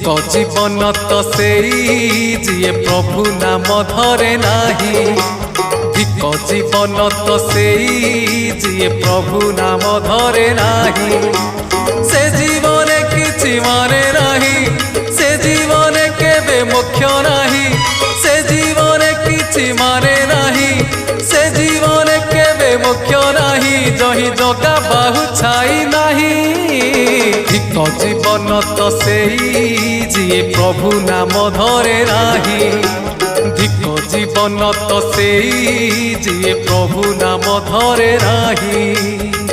धिक जीवन तो सेई जिए प्रभु नाम धरे नाही। धिक जीवन तो सेई जिए प्रभु नाम धरे नाही। से जीवन किछि माने नाही, से जीवन केबे मोक्ष नाही। से जीवन किछि माने नाही, से जीवन केबे मोक्ष नाही। जही जगा बाहु छाई नाही। धिक जीवन तो सेई जिए प्रभु नाम धरे नाही। धिक जीवन तो सेई जिए प्रभु नाम धरे नाही।